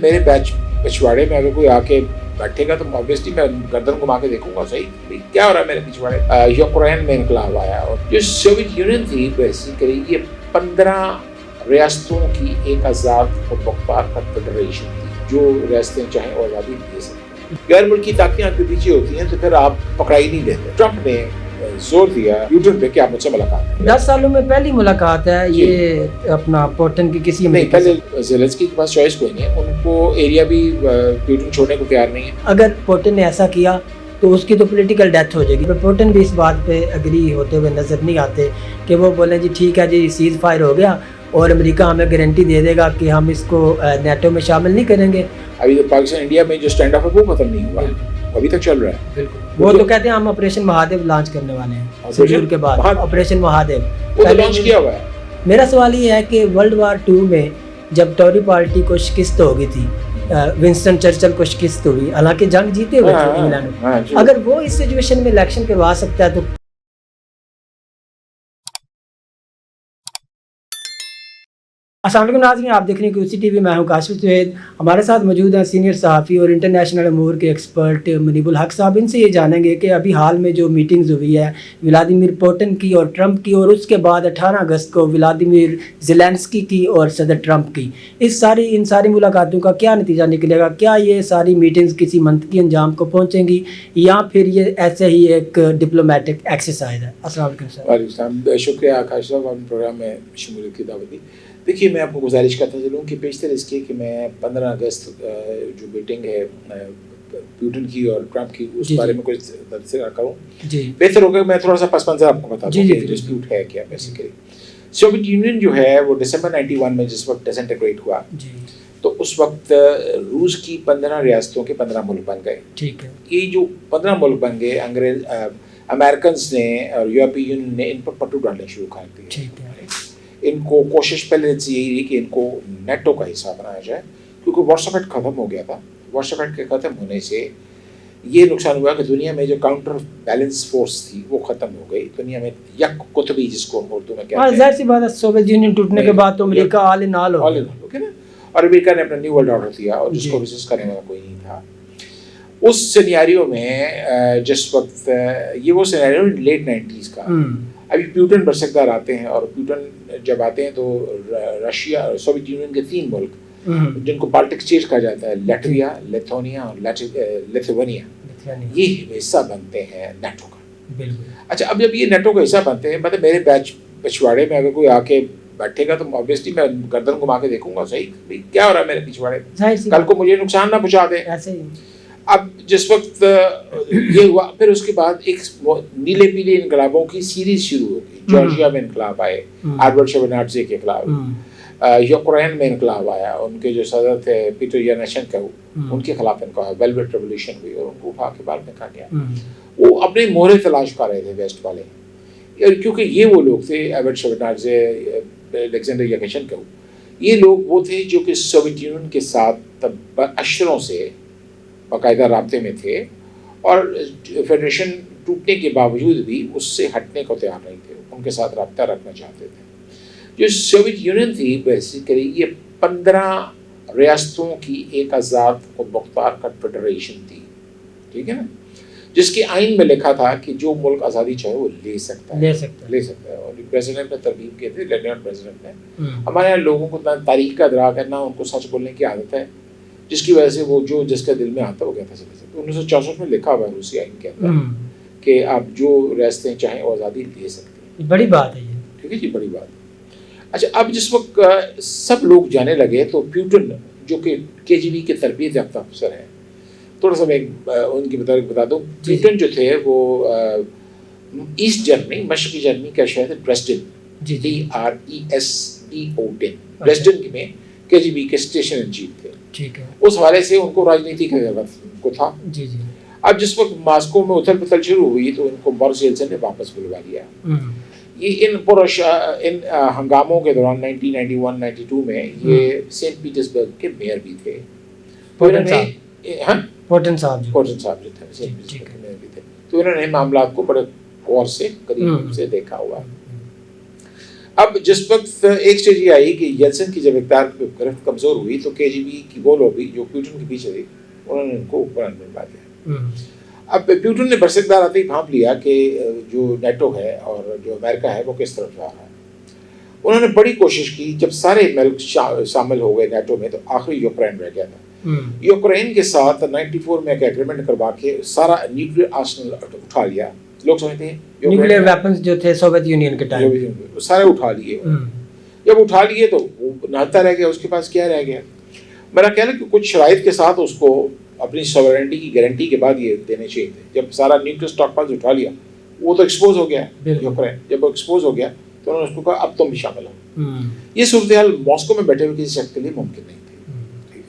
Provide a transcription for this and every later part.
میرے پچھواڑے میں اگر کوئی آ کے بیٹھے گا تو obviously میں گردن گھما کے دیکھوں گا صحیح کیا ہو رہا ہے میرے پچھواڑے. یوکرین میں انقلاب آیا اور جو سوویت یونین تھی بیسیکلی یہ 15 ریاستوں کی ایک آزاد خود مختار کنفیڈریشن تھی جو ریاستیں چاہیں وہ آزادی دے سکتی. غیر ملکی طاقتیں آپ کے پیچھے ہوتی ہیں تو پھر آپ پکڑائی نہیں دیتے. ٹرمپ نے زور دیا یوٹیوب پہ کہ آپ مجھ سے ملاقات کریں. 10 سالوں میں پہلی ملاقات ہے یہ اپنا پوٹن کی کسی نہیں. پہلے زیلنسکی کے پاس چوائس کوئی نہیں ہے, ان کو ایریا بھی پیوٹن چھوڑنے کو تیار نہیں ہے. اگر پوٹن نے ایسا کیا تو اس کی تو پولیٹیکل ڈیتھ ہو جائے گی. پوٹن بھی اس بات پہ اگری ہوتے ہوئے نظر نہیں آتے کہ وہ بولیں جی ٹھیک ہے جی سیز فائر ہو گیا اور امریکہ ہمیں گارنٹی دے دے گا کہ ہم اس کو نیٹو میں شامل نہیں کریں گے. ابھی تو پاکستان انڈیا میں جو اسٹینڈ آف ہے وہ ختم نہیں ہوا, ابھی تک چل رہا ہے. بالکل وہ تو کہتے ہیں ہم آپریشن مہادیو لانچ کرنے والے ہیں سیڈول کے بعد. آپریشن مہادیو وہ تو لانچ کیا ہوا ہے. میرا سوال یہ ہے کہ ورلڈ وار 2 میں جب ٹوری پارٹی کو شکست ہو گئی تھی, ونسٹن چرچل کو شکست ہوئی, حالانکہ جنگ جیتے ہوئے تھے انگلینڈ میں, اگر وہ اس سچویشن میں الیکشن کروا سکتا ہے تو السلام علیکم ناظرین, آپ دیکھ رہے ہیں QC TV. میں ہوں کاشف سہیل. ہمارے ساتھ موجود ہیں سینئر صحافی اور انٹرنیشنل امور کے ایکسپرٹ منیب الحق صاحب. ان سے یہ جانیں گے کہ ابھی حال میں جو میٹنگز ہوئی ہے ولادیمیر پوٹن کی اور ٹرمپ کی, اور اس کے بعد 18 اگست کو ولادیمیر زیلنسکی کی اور صدر ٹرمپ کی, ان ساری ملاقاتوں کا کیا نتیجہ نکلے گا؟ کیا یہ ساری میٹنگز کسی منطقی انجام کو پہنچیں گی یا پھر یہ ایسے ہی ایک ڈپلومیٹک ایکسرسائز ہے؟ السلام علیکم سر. وعلیکم السلام. شکریہ کاشف صاحب, آپ نے پروگرام میں شمولیت کی دعوت دی. دیکھیے میں آپ کو گزارش کرتا چلوں کہ پیشتر اس کی کہ میں 15 اگست جو میٹنگ ہے پیوٹن کی اور ٹرمپ کی اس بارے میں کچھ تبصرہ کروں. بہتر ہوگا میں تھوڑا سا پس منظر آپ کو بتا دوں کہ ڈسپیوٹ ہے کیا. بیسیکلی سوویت یونین جو ہے وہ دسمبر 91 میں جس وقت ڈس انٹیگریٹ ہوا تو اس وقت روس کی 15 ریاستوں کے 15 ملک بن گئے. یہ جو 15 ملک بن گئے امریکنز نے اور یورپی یونین نے ان پر پٹو ڈالنے شروع کر دیے. ان کو کوشش پہلے سے یہی رہی کہ ان کو نیٹو کا حصہ بنایا جائے, کیونکہ وارسا پیکٹ ختم ہو گیا تھا. وارسا پیکٹ کے ختم ہونے سے یہ نقصان ہوا کہ دنیا میں جو کاؤنٹر بیلنس فورس تھی وہ ختم ہو گئی. دنیا میں یک قطبی جس کو اردو میں کہتے ہیں, ظاہر سی بات ہے سوویت یونین ٹوٹنے کے بعد تو امریکہ آل ان آل ہو گیا اور امریکہ نے اپنا نیو ورلڈ آرڈر دیا اور جس کو ریزسٹ کرنے والا کوئی نہیں تھا. اس سینیریو میں جس وقت یہ وہ سینیریو لیٹ 90s کا, ابھی پیوٹن برسکدار آتے ہیں اور پیوٹن جب آتے ہیں تو رشیا اور سوویت یونین کے 3 ملک جن کو بالٹک اسٹیٹ کہا جاتا ہے, لیٹویا, لیتھونیا اور لیتھوینیا, یہ حصہ بنتے ہیں نیٹو کا. اچھا, اب جب یہ نیٹو کا حصہ بنتے ہیں مطلب میرے پچھواڑے میں اگر کوئی آ کے بیٹھے گا تو obviously میں گردن گھما کے دیکھوں گا صحیح کیا ہو رہا ہے میرے پچھواڑے, کل کو مجھے نقصان نہ پہنچا دے. اب جس وقت یہ ہوا پھر اس کے بعد ایک نیلے پیلے انقلابوں کی سیریز شروع ہو گئی. جارجیا میں انقلاب آئے ایڈورڈ شیورنادزے کے خلاف, یوکرین میں انقلاب آیا, ان کے جو صدر تھے پیٹر یانشینکو ان کے خلاف انقلاب, ویلویٹ ریولیوشن ہوئی اور ان کو اٹھا کے بعد میں کہا گیا. وہ اپنے مہرے تلاش کر رہے تھے ویسٹ والے, کیونکہ یہ وہ لوگ تھے ایڈورڈ شیورنادزے, الیگزینڈر یانشینکو, یہ لوگ وہ تھے جو کہ سوویت یونین کے ساتھ اشروں سے باقاعدہ رابطے میں تھے اور فیڈریشن ٹوٹنے کے باوجود بھی اس سے ہٹنے کو تیار نہیں تھے, ان کے ساتھ رابطہ رکھنا چاہتے تھے. جو سوویت یونین تھی بیسیکلی یہ 15 ریاستوں کی ایک آزاد خود مختار کنفیڈریشن تھی, ٹھیک ہے نا, جس کے آئین میں لکھا تھا کہ جو ملک آزادی چاہے وہ لے سکتا ہے. اور پریزیڈنٹ نے ترغیب کی تھی, لیفٹیننٹ پریزیڈنٹ نے. ہمارے یہاں لوگوں کو نہ تاریخ کا ادراک ہے نہ ان کو سچ بولنے کی عادت ہے, جس کی وجہ سے وہ جو جس کے دل میں آتا وہ کہتا ہے. 1964 میں لکھا ہوا ہے روسی آئین کہتا ہے کہ آپ جو ریاستیں چاہیں وہ آزادی لے سکتے ہیں. بڑی بات ہے یہ, ٹھیک ہے جی, بڑی بات. اچھا, اب جس وقت سب لوگ جانے لگے تو پیوٹن جو کہ KGB کے تربیت یافتہ افسر ہیں, تھوڑا سا میں ان کی بتا دوں. پیوٹن جو تھے وہ ایسٹ جرمنی, مشرقی جرمنی کا شہر ہے ڈریسڈن, DRESDON, ڈریسڈن میں KGB کے اسٹیشن ان چیف تھے. اس حوالے سے ان کو راجنیتی کا ضرورت کو تھا. اب جس وقت ماسکو میں اتھل پتھل شروع ہوئی تو ان کو بورس یلتسن نے واپس بلوا لیا. یہ ان ہنگاموں کے دوران 1991-92 میں یہ سینٹ پیٹرزبرگ کے میئر بھی تھے. پوٹن صاحب جو تھے سینٹ پیٹرزبرگ کے میئر بھی تھے. تو انہوں نے معاملات کو بڑے غور سے قریب سے دیکھا ہوا. اب جس وقت ایک اسٹیج یہ آئی کہ یلسن کی جب اقتدار پہ گرفت کمزور ہوئی تو KGB کی وہ لوبی جو پیوٹن کے پیچھے تھی انہوں نے ان کو اوپر بنوا دیا. اب پیوٹن نے برسکدار آتے ہی بھانپ لیا کہ جو نیٹو ہے اور جو امریکہ ہے وہ کس طرف جا رہا ہے. انہوں نے بڑی کوشش کی, جب سارے ملک شامل ہو گئے نیٹو میں تو آخری یوکرین رہ گیا تھا. یوکرین کے ساتھ 94 میں ایک ایگریمنٹ کروا کے سارا نیوکلیئر آرسنل اٹھا لیا. لوگ سمجھتے ہیں نیوکلیئر ویپنز جو تھے سوویت یونین کے ٹائم سارے اٹھا لیے. جب اٹھا لیے تو وہ نہتا رہ گیا, اس کے پاس کیا رہ گیا. میرا کہنا ہے کہ کچھ شرائط کے ساتھ اس کو اپنی سوورنٹی کی گارنٹی کے بعد یہ دینے چاہیے تھے. جب سارا نیوکلیئر اسٹاک پائلز اٹھا لیا وہ تو ایکسپوز ہو گیا یوکرین. جب وہ ایکسپوز ہو گیا تو انہوں نے اس کو کہا اب تم بھی شامل ہو. یہ صورتحال ماسکو میں بیٹھے ہوئے کسی شخص کے لیے ممکن نہیں تھی.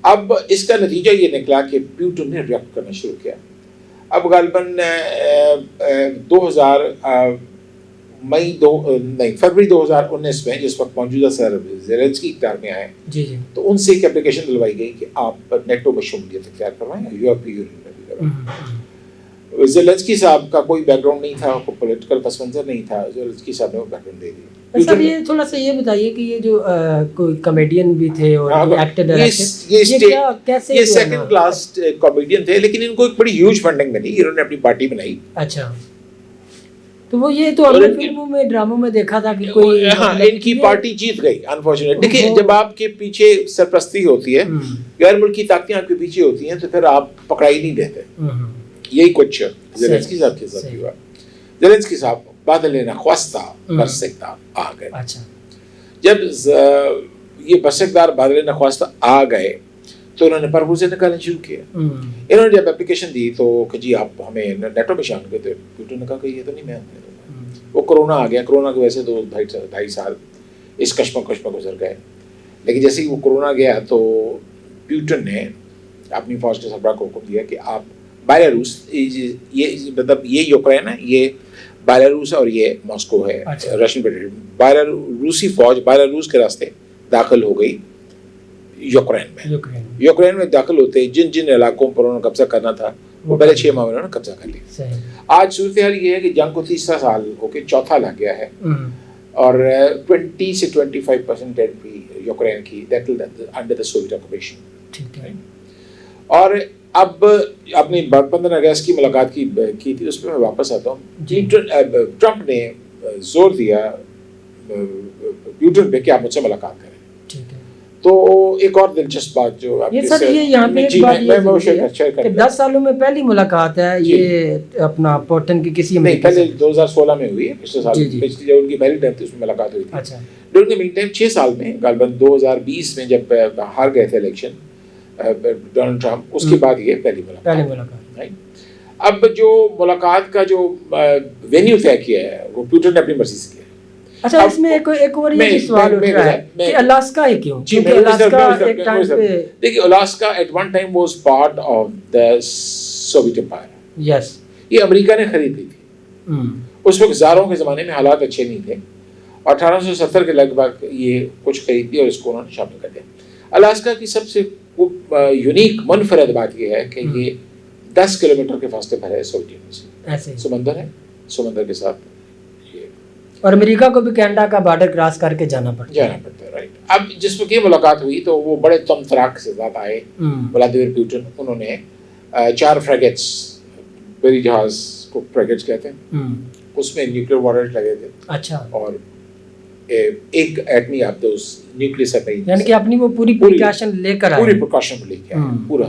اب اس کا نتیجہ یہ نکلا کہ پیوٹن نے ریئیکٹ کرنا شروع کیا. اب غالباً فروری 2019 میں جس وقت موجودہ صدر زیلنسکی اقتدار میں آئے تو ان سے ایک اپلیکیشن دلوائی گئی کہ آپ نیٹو میں شمولیت اختیار کروائیں, یورپی یونین میں بھی کروائیں. زیلنسکی صاحب کا کوئی بیک گراؤنڈ نہیں تھا, کوئی پولیٹیکل پس منظر نہیں تھا. زیلنسکی صاحب نے وہ بیک گراؤنڈ دے دیا. سر یہ تھوڑا سا یہ بتائیے کہ یہ جو کوئی کامیڈین بھی تھے اور ایکٹر یہ سیکنڈ کلاس کامیڈین تھے لیکن ان کو ایک بڑی ہیوج فنڈنگ ملی. انہوں نے اپنی پارٹی بنائی. اچھا, تو وہ یہ تو ہم نے فلموں میں ڈراموں میں دیکھا تھا کہ کوئی ان کی پارٹی جیت گئی انفارچونیٹ. دیکھیے جب آپ کے پیچھے سرپرستی ہوتی ہے, غیر ملکی طاقتیں آپ کے پیچھے ہوتی ہیں تو پھر آپ پکڑائی نہیں دیتے. یہی کچھ زیلنسکی صاحب کے ساتھ ہوا. زیلنسکی صاحب بادل نخواستہ برسکدار آ گئے. جب یہ برسکدار بادل نخواستہ آ گئے تو انہوں نے پرپوزل نکالنا شروع کیا. انہوں نے جب اپلیکیشن دی تو کہ جی آپ ہمیں نیٹو میں شامل کرتے, پیوٹن نے کہا کہ یہ تو نہیں میں. وہ کرونا آ گیا, کرونا کی وجہ سے 2-2.5 سال اس کشمکش میں گزر گئے. لیکن جیسے ہی وہ کرونا گیا تو پیوٹن نے اپنی فوج کے سربراہ کو حکم دیا کہ آپ بیلاروس, یہ مطلب یہ یوکرین ہے, یہ بیلاروس اور یہ ماسکو ہے رشین فیڈریشن. روسی فوج بیلاروس کے راستے داخل ہو گئی یوکرین میں. یوکرین میں داخل ہوتے جن جن علاقوں پر انہوں نے قبضہ کرنا تھا وہ پہلے 6 ماہ میں انہوں نے قبضہ کر لیا. آج صورتحال یہ ہے کہ جنگ کو 3 سال ہو کے چوتھا لگ گیا ہے اور 20 سے 25% ٹیریٹری یوکرین کی انڈر دا سوویت آکوپیشن. اور اب اپنی 15 اگست کی ملاقات کی تھی, اس پہ میں واپس آتا ہوں. ٹرمپ نے زور دیا پیوٹن پہ کہ آپ مجھ سے ملاقات کریں. تو ایک اور دلچسپ بات جو یہاں پہ ایک بات یہ کہ 10 سالوں میں پہلی ملاقات ہے یہ اپنا پوٹن کی کسی نہیں, پہلے 2016 میں ہوئی ہے. پچھلے سال پچھلی جو ان کی پہلی ٹرم تھی اس میں ملاقات ہوئی تھی. ڈیورنگ دی مین ٹائم 6 سال میں غالباً 2020 میں جب ہار گئے تھے الیکشن ڈونلڈ ٹرمپ, اس کے بعد یہ پہلی ملاقات. اب جو ملاقات کا جو وینیو طے کیا ہے وہ پیوٹن نے اپنی مرضی سے کیا. اچھا, اس میں ایک اور یہ سوال اٹھ رہا ہے کہ الاسکا ہی کیوں؟ کیونکہ الاسکا ایک ٹائم پہ دیکھیے Alaska at one time was part of the Soviet empire. Yes, یہ امریکہ نے خرید لی تھی. اس وقت زاروں کے زمانے میں حالات اچھے نہیں تھے. 1870 کے لگ بھگ یہ کچھ خرید دی اور اس کو انہوں نے شامل کر دیا. الاسکا کی سب سے یونیک منفرد بات یہ ہے کہ یہ 10 کلومیٹر کے فاصلے پر ہے سوویت یونین سے. سمندر ہے, سمندر کے ساتھ اور امریکہ کو بھی کینیڈا کا بارڈر کراس کر کے جانا پڑتا ہے. رائٹ. اب جس وقت یہ ملاقات ہوئی تو وہ بڑے تم تراک سے ساتھ آئے ولادیمیر پیوٹن. انہوں نے 4 فریگیٹس, بری جہاز کو فریگیٹس کہتے ہیں, اس میں نیوکلیئر وارہیڈ لگے تھے. اچھا, اور ایک ایٹمی آف دوز نیوکلیئر سبمرین, یعنی کہ اپنی وہ پوری پریکاشن لے کر آئے. پوری پریکاشن لے کے آئے پورا.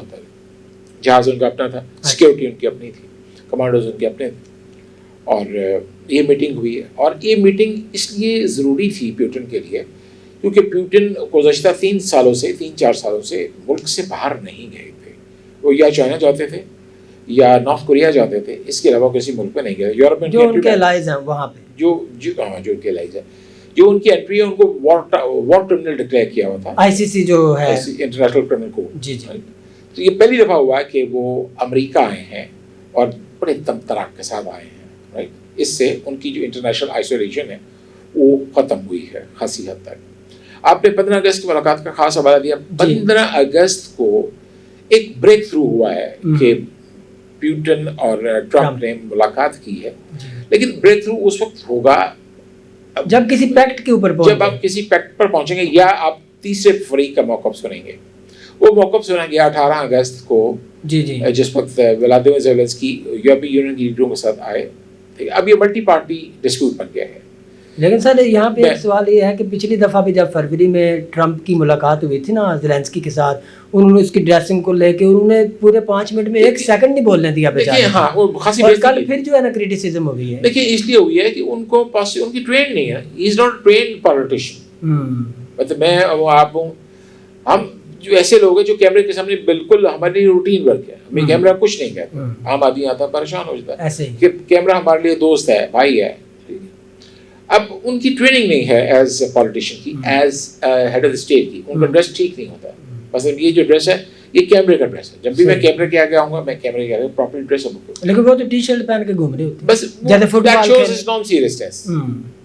جہاز ان کا اپنا تھا, سیکیورٹی ان کی اپنی تھی, کمانڈوز ان کے اپنے تھے. اور یہ میٹنگ ہوئی ہے. اور یہ میٹنگ اس لیے ضروری تھی پیوٹن کے لیے کیونکہ پیوٹن گزشتہ 3 سالوں سے 3-4 سالوں سے ملک سے باہر نہیں گئے تھے. وہ یا چائنا جاتے تھے یا نارتھ کوریا جاتے تھے, اس کے علاوہ کسی ملک میں نہیں گئے. یورپ میں جو ان کے الائز ہیں وہاں پہ جو ان کے الائز ہیں, جو ان کی انٹری ہے ان کو وار کرمنل ڈکلیئر کیا ہوا تھا, ICC جو ہے انٹرنیشنل کرمنل کورٹ. جی. تو یہ پہلی دفعہ ہوا کہ وہ امریکہ آئے ہیں اور بڑے تم تراک کے ساتھ آئے ہیں. رائٹ. اس سے ان کی جو انٹرنیشنل آئسولیشن ہے وہ ختم ہوئی ہے خاصی حد تک. آپ نے 15 اگست کی ملاقات کا خاص حوالہ دیا. 15 اگست کو ایک بریک تھرو ہوا ہے کہ پیوٹن اور ٹرمپ نے ملاقات کی ہے. لیکن بریک تھرو اس وقت ہوگا جب کسی پیکٹ کے اوپر جب آپ کسی پیکٹ پر پہنچیں گے یا آپ تیسرے فریق کا موقف سنیں گے. وہ موقف سنا گیا 18 اگست کو جی جی جس وقت ولادیمیر زیلنسکی یورپی یونین کی لیڈروں کے ساتھ آئے. اب یہ ملٹی پارٹی ڈسپیوٹ بن گیا ہے. لیکن سر یہاں پہ ایک سوال یہ ہے کہ پچھلی دفعہ بھی جب فروری میں ٹرمپ کی ملاقات ہوئی تھی نا زیلنسکی کے ساتھ, انہوں نے اس کی ڈریسنگ کو لے کے انہوں نے پورے 5 منٹ میں 1 سیکنڈ نہیں بولنے دیا بیچارے. ہاں وہ خاصی اور کل پھر جو ہے نا کریٹیسزم ہو گئی ہے. دیکھیے اس لیے ہوئی ہے کہ ان کو پاس ان کی ٹرین نہیں ہے. ہی از ناٹ ٹرینڈ پالیٹیشین. مطلب میں آپ ہوں, ہم جو ایسے لوگ ہیں جو کیمرے کے سامنے بالکل ہمارے لیے روٹین ورک ہے. ہمیں کیمرہ کچھ نہیں کہتا. عام آدمی آتا ہے پریشان ہو جاتا ہے ایسے کہ کیمرہ ہمارے لیے دوست ہے, بھائی ہے. اب ان کی ٹریننگ نہیں ہے ایز اے پالیٹیشین کی, ایز ہیڈ آف اسٹیٹ کی. ان کا ڈریس ٹھیک نہیں ہوتا. مثلا یہ جو ڈریس ہے یہ کیمرے کا ڈریس ہے. جب بھی میں کیمرے کے آگے آؤں گا میں کیمرے کے آگے پراپرلی ڈریس اپ کروں. لیکن وہ تو ٹی شرٹ پہن کے گھوم رہے ہوتے ہیں بس جیسے foot that ball shows his non-seriousness.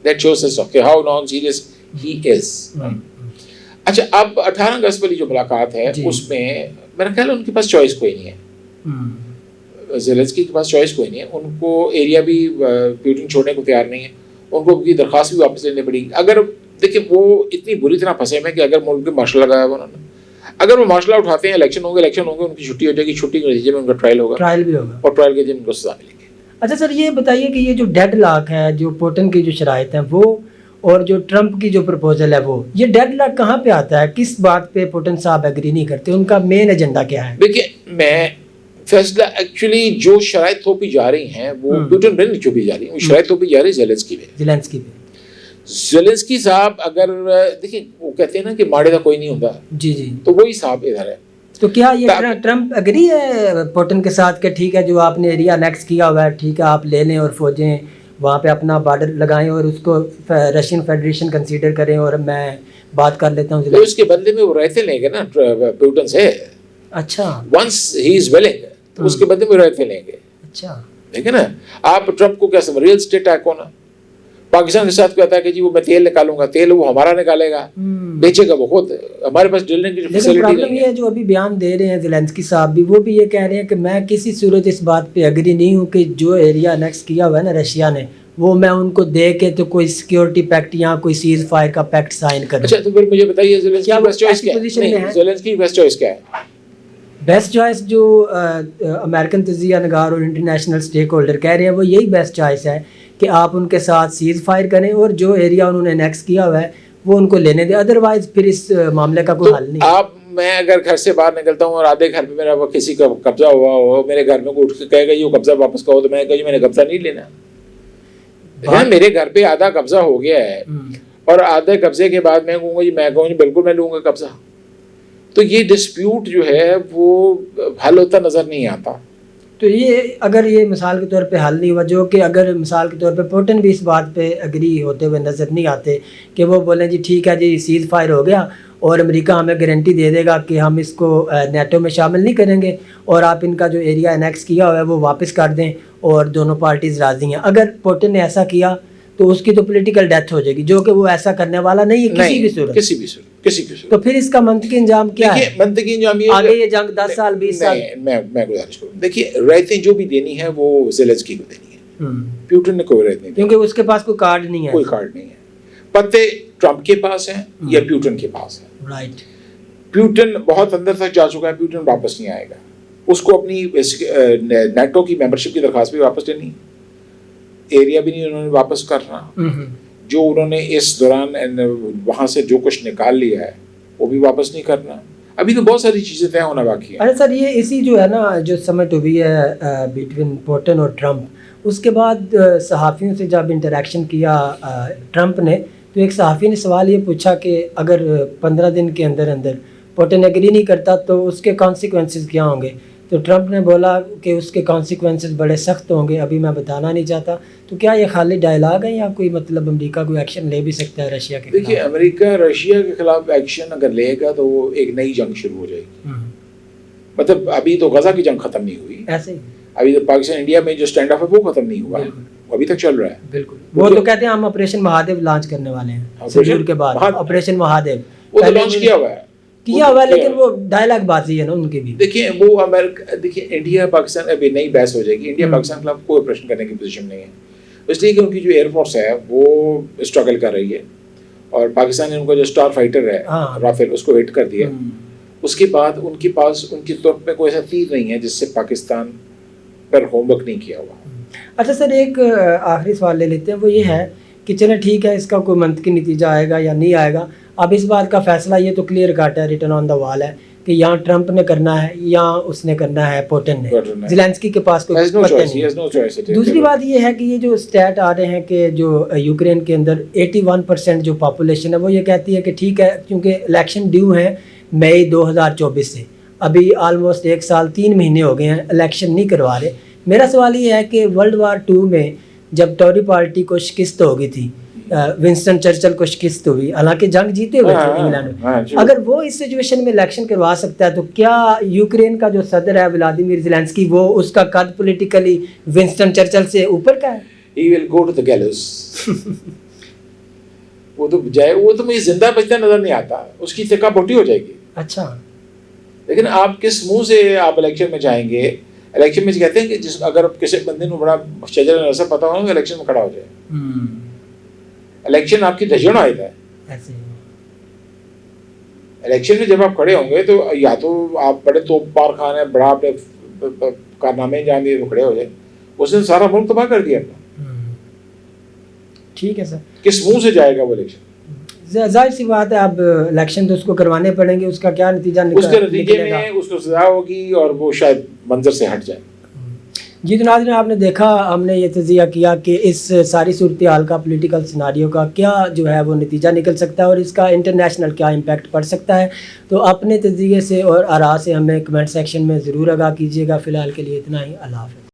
That shows us okay how non-serious he is. اچھا اب 18 اگست والی جو ملاقات ہے اس میں میرا خیال ہے ان کے پاس چوائس کوئی نہیں ہے. زیلنسکی کے پاس چوائس کوئی نہیں ہے. ان کو ایریا بھی پیوٹن چھوڑنے کو تیار نہیں ہے. ان کو ان کی درخواست بھی واپس لینے پڑی. اگر دیکھیں وہ اتنی بری طرح پھنسے میں کہ اگر ملک میں مارشل لگایا ہوا انہوں نے, اگر وہ مارشل اٹھاتے ہیں الیکشن ہوں گے ان کی چھٹی ہو جائے گی. چھٹی کے نتیجے میں ان کا ٹرائل ہوگا, ٹرائل بھی ہوگا, اور ٹرائل کے دن ان کو سزا ملے گی. اچھا سر یہ بتائیے کہ یہ جو ڈیڈ لاک ہے, جو پوٹن کی جو شرائط ہیں وہ, اور جو ٹرمپ کی جو پرپوزل ہے وہ, یہ ڈیڈ لاک کہاں پہ آتا ہے؟ کس بات پہ پوٹن صاحب ایگری نہیں کرتے؟ ان کا مین ایجنڈا کیا ہے؟ دیکھیے میں فیصلہ ایکچولی جو شرائط تھوپی جا رہی ہیں وہ پیوٹن پہ نہیں تھوپی جا رہی ہیں, وہ شرائط تھوپی جا رہی ہے زیلنسکی پہ. زیلنسکی صاحب اگر دیکھیں وہ کہتے ہیں نا کہ ماڑے کا کوئی نہیں ہوتا, جی جی, تو وہی صاحب ادھر ہے. تو کیا یہ ٹرمپ اگری ہے پوٹن کے ساتھ کہ ٹھیک ہے جو آپ نے ایریا انیکس کیا ہوا ہے ٹھیک ہے آپ لے لیں اور فوجیں وہاں پہ اپنا بارڈر لگائیں اور اس کو رشین فیڈریشن کنسیڈر کریں اور میں بات کر لیتا ہوں؟ تو اس کے بدلے میں وہ رائفل لیں گے نا پیوٹن سے. اچھا, ونس ہی از ولنگ تو اس کے بدلے میں رائفل لیں گے. اچھا ٹھیک ہے نا. آپ ٹرمپ کو کیا سمجھ, ریئل اسٹیٹ ٹائکون ہے. پاکستان کے ساتھ کہتا ہے کہ جی وہ میں تیل نکالوں گا, تیل وہ ہمارا نکالے گا, بیچے گا وہ خود, ہمارے پاس ڈرلنگ کی فیسلٹی نہیں ہے. جو ابھی بیان دے رہے ہیں زیلنسکی صاحب بھی, وہ بھی یہ کہہ رہے ہیں کہ میں کسی صورت اس بات پہ اگری نہیں ہوں کہ جو ایریا انیکس کیا ہوا ہے نا رشیا نے, وہ میں ان کو دے کے تو کوئی سیکیورٹی پیکٹ یا کوئی سیز فائر کا پیکٹ سائن کروں. اچھا تو پھر مجھے بتائیے زیلنسکی کی بیسٹ چوائس کیا ہے؟ زیلنسکی کی بیسٹ چوائس کیا ہے؟ بیسٹ چوائس جو امریکن تجزیہ نگار اور انٹرنیشنل اسٹیک ہولڈر کہہ رہے ہیں وہ یہی بیسٹ چوائس ہے کہ آپ ان کے ساتھ سیز فائر کریں اور جو ایریا انہوں نے انیکس کیا ہوا ہے وہ ان کو لینے دیں, ادروائز پھر اس معاملے کا کوئی حل نہیں. آپ میں اگر گھر سے باہر نکلتا ہوں اور آدھے گھر پہ میرا کسی کا قبضہ ہوا ہو, میرے گھر میں اٹھ کے کہے گا یہ قبضہ واپس کرو, تو میں کہوں میں نے قبضہ نہیں لینا. میرے گھر پہ آدھا قبضہ ہو گیا ہے اور آدھے قبضے کے بعد میں کہوں گا بالکل میں لوں گا قبضہ, تو یہ ڈسپیوٹ جو ہے وہ حل ہوتا نظر نہیں آتا. تو یہ اگر یہ مثال کے طور پہ حل نہیں ہوا, جو کہ اگر مثال کے طور پہ پوٹن بھی اس بات پہ اگری ہوتے ہوئے نظر نہیں آتے کہ وہ بولیں جی ٹھیک ہے جی سیز فائر ہو گیا اور امریکہ ہمیں گارنٹی دے دے گا کہ ہم اس کو نیٹو میں شامل نہیں کریں گے اور آپ ان کا جو ایریا انیکس کیا ہوا ہے وہ واپس کر دیں اور دونوں پارٹیز راضی ہیں. اگر پوٹن نے ایسا کیا تو اس کی تو پولیٹیکل ڈیتھ ہو جائے گی, جو کہ وہ ایسا کرنے والا نہیں ہے کسی بھی صورت. تو پھر اس کا منطقی انجام کیا ہے؟ منطقی انجام یہ آگے یہ جنگ 10 سال 20 سال. میں گزارش کروں, دیکھیے رائتیں جو بھی دینی ہے وہ زیلنسکی کو دینی ہے. پیوٹن نے کوئی رائت نہیں, کیونکہ اس کے پاس کوئی کارڈ نہیں ہے. کوئی کارڈ نہیں ہے. پتے ٹرمپ کے پاس ہیں یا پیوٹن کے پاس ہیں. رائٹ. پیوٹن بہت اندر تک جا چکا ہے, پیوٹن واپس نہیں آئے گا. اس کو اپنی نیٹو کی ممبرشپ کی درخواست بھی واپس دینی, ایریا بھی نہیں انہوں نے واپس کرنا, جو انہوں نے اس دوران وہاں سے جو کچھ نکال لیا ہے وہ بھی واپس نہیں کرنا. ابھی تو بہت ساری چیزیں طے ہونا باقی ہیں. ارے سر یہ اسی جو ہے نا جو سمٹ ہوئی ہے بٹوین پوٹن اور ٹرمپ, اس کے بعد صحافیوں سے جب انٹریکشن کیا ٹرمپ نے تو ایک صحافی نے سوال یہ پوچھا کہ اگر 15 دن کے اندر پوٹن ایگری نہیں کرتا تو اس کے کانسیکوینسز کیا ہوں گے؟ تو ٹرمپ نے بولا کہ اس کے کانسیکوینسز بڑے سخت ہوں گے, ابھی میں بتانا نہیں چاہتا. تو کیا یہ خالی ڈائلاگ ہے یا کوئی مطلب امریکہ کوئی ایکشن لے بھی سکتا ہے رشیا کے خلاف؟ دیکھیے امریکہ رشیا کے خلاف ایکشن اگر لے گا تو وہ ایک نئی جنگ شروع ہو جائے گی. مطلب ابھی تو غزہ کی جنگ ختم نہیں ہوئی, ایسے ہی ابھی تو پاکستان انڈیا میں جو اسٹینڈ آف ہے وہ ختم نہیں ہوا, وہ ابھی تک چل رہا ہے. بالکل. وہ تو کہتے ہیں ہم آپریشن مہادیو لانچ کرنے والے ہیں سیڈول کے بعد. آپریشن مہادیو وہ تو لانچ کیا ہوا ہے, لیکن وہ ڈائلاگ بازی ہے نا ان کی بھی. دیکھیں وہ امریکہ, دیکھیں انڈیا پاکستان ابھی نئی بحث ہو جائے گی. انڈیا پاکستان کے خلاف کوئی آپریشن کرنے کی پوزیشن نہیں ہے. اس لیے کہ ان کی جو ایئر فورس ہے وہ اسٹرگل کر رہی ہے اور پاکستان نے ان کا جو اسٹار فائٹر ہے رافیل اس کو ہٹ کر دیا. اس کے بعد ان کے پاس ان کی طرف میں کوئی ایسا تیر نہیں ہے جس سے پاکستان پر ہوم ورک نہیں کیا ہوا. اچھا سر ایک آخری سوال لے لیتے ہیں, وہ یہ ہے کہ چلیں ٹھیک ہے اس کا کوئی منطقی نتیجہ آئے گا یا نہیں آئے گا, اب اس بات کا فیصلہ یہ تو کلیئر کٹ ہے, ریٹن آن دا وال ہے کہ یہاں ٹرمپ نے کرنا ہے یا اس نے کرنا ہے پوٹن نے, زیلنسکی کے پاس کوئی پتہ نہیں. دوسری بات یہ ہے کہ یہ جو اسٹیٹ آ رہے ہیں کہ جو یوکرین کے اندر 81% جو پاپولیشن ہے وہ یہ کہتی ہے کہ ٹھیک ہے کیونکہ الیکشن ڈیو ہیں مئی 2024 سے, ابھی آلموسٹ 1 سال 3 مہینے ہو گئے ہیں الیکشن نہیں کروا رہے. میرا سوال یہ ہے کہ ورلڈ وار 2 میں جب ٹوری پارٹی کو شکست ہو گئی تھی, ونسٹن چرچل کو شکست ہوئی, حالانکہ جنگ جیتے ہوئے تھے انگلینڈ میں, اگر وہ اس سچویشن میں الیکشن کروا سکتا ہے تو کیا یوکرین کا جو صدر ہے ولادیمیر زیلنسکی وہ اس کا قد پولیٹیکلی ونسٹن چرچل سے اوپر کا ہے؟ He will go to the gallows. وہ تو جائے, وہ تو مجھے زندہ بچتا نظر نہیں آتا, اس کی تکا بوٹی ہو جائے گی. اچھا لیکن آپ کس منہ سے آپ الیکشن میں جائیں گے؟ الیکشن میں کہتے ہیں کہ جس اگر کسی بندے کو بڑا شجر نظر پتا ہو الیکشن میں کھڑا ہو جائے. الیکشن آپ کی دھجن آئے ہے. الیکشن میں جب آپ کھڑے ہوں گے تو یا تو آپ بڑے توپ پار خان ہیں, بڑا اپنے کارنامے جان دیے تو کھڑے ہو جائیں, اس نے سارا ملک تباہ کر دیا اپنا. ٹھیک ہے سر, کس منہ سے جائے گا وہ الیکشن؟ ظاہر سی بات ہے اب الیکشن تو اس کو کروانے پڑیں گے, اس کا کیا نتیجہ اس کے نتیجے میں اس کو سزا ہوگی اور وہ شاید منظر سے ہٹ جائے. جی تو ناظرین آپ نے دیکھا, ہم نے یہ تجزیہ کیا کہ اس ساری صورتحال کا پولیٹیکل سیناریو کا کیا جو ہے وہ نتیجہ نکل سکتا ہے اور اس کا انٹرنیشنل کیا امپیکٹ پڑ سکتا ہے. تو اپنے تجزیے سے اور آراء سے ہمیں کمنٹ سیکشن میں ضرور آگاہ کیجیے گا. فی الحال کے لیے اتنا ہی, اللہ حافظ.